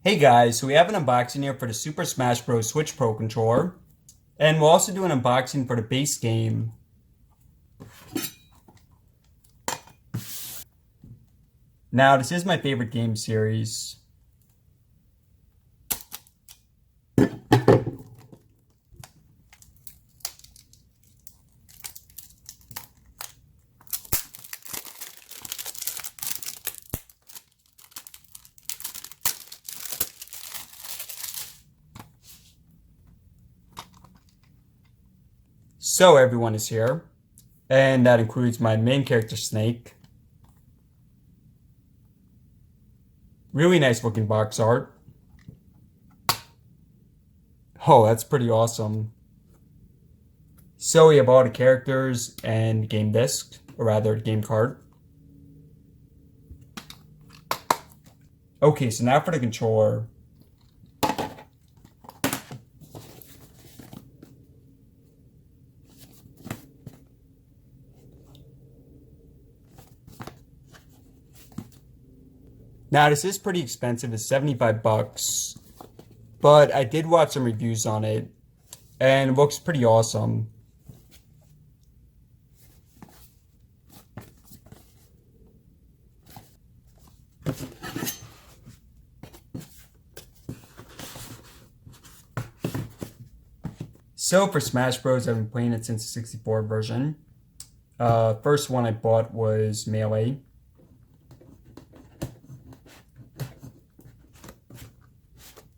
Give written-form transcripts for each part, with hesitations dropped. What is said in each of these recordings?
Hey guys, so we have an unboxing here for the Super Smash Bros. Switch Pro controller. And we'll also do an unboxing for the base game. Now, this is my favorite game series. So everyone is here, and that includes my main character, Snake. Really nice looking box art. Oh, that's pretty awesome. So we have all the characters and game disc, or rather game card. Okay, so now for the controller. Now, this is pretty expensive. It's 75 bucks. But I did watch some reviews on it, and it looks pretty awesome. So for Smash Bros, I've been playing it since the 64 version. First one I bought was Melee.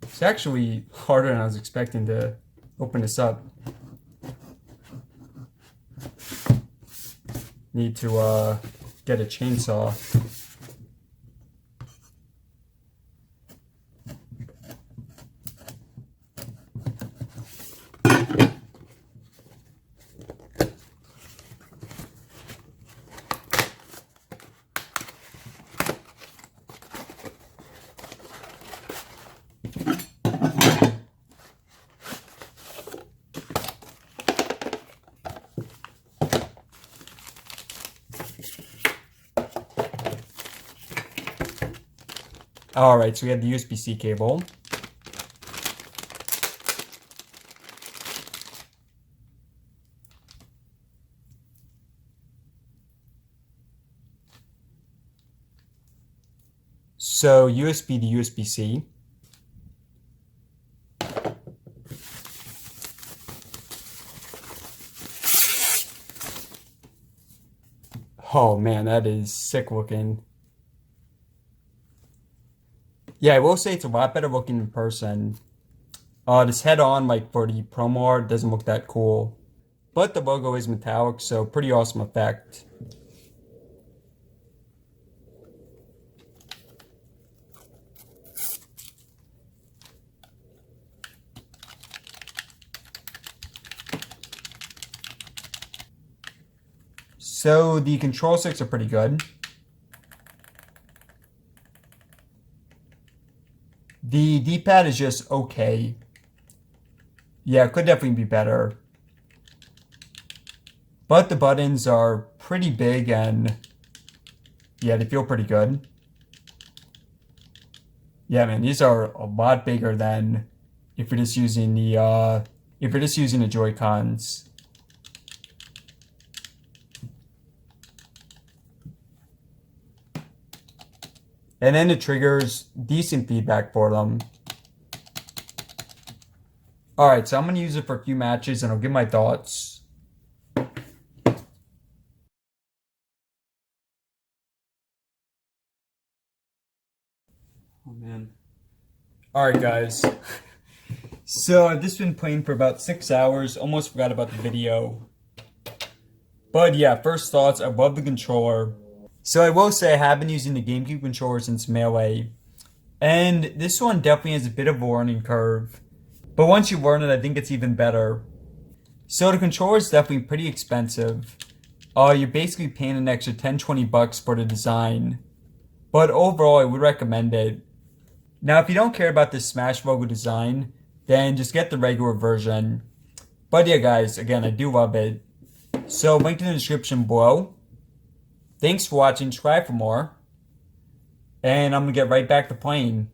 It's actually harder than I was expecting to open this up. Need to get a chainsaw. Alright, so we have the USB-C cable. So USB to USB-C. Oh man, that is sick looking. Yeah, I will say it's a lot better looking in person. This head-on, like for the promo art, doesn't look that cool. But the logo is metallic, so pretty awesome effect. So the control sticks are pretty good. The D-pad is just okay. Yeah, it could definitely be better. But the buttons are pretty big and yeah, they feel pretty good. Yeah, man, these are a lot bigger than if you're just using the Joy-Cons. And then the triggers, decent feedback for them. Alright, so I'm going to use it for a few matches and I'll give my thoughts. Oh man. Alright guys. So I've just been playing for about 6 hours. Almost forgot about the video. But yeah, first thoughts, I love the controller. So I will say I have been using the GameCube controller since Melee, and this one definitely has a bit of a learning curve, but once you learn it, I think it's even better. So the controller is definitely pretty expensive. You're basically paying an extra 10-20 bucks for the design, but overall I would recommend it. Now if you don't care about this Smash logo design, then just get the regular version. But yeah guys, again, I do love it. So link in the description below. Thanks for watching, subscribe for more, and I'm going to get right back to playing.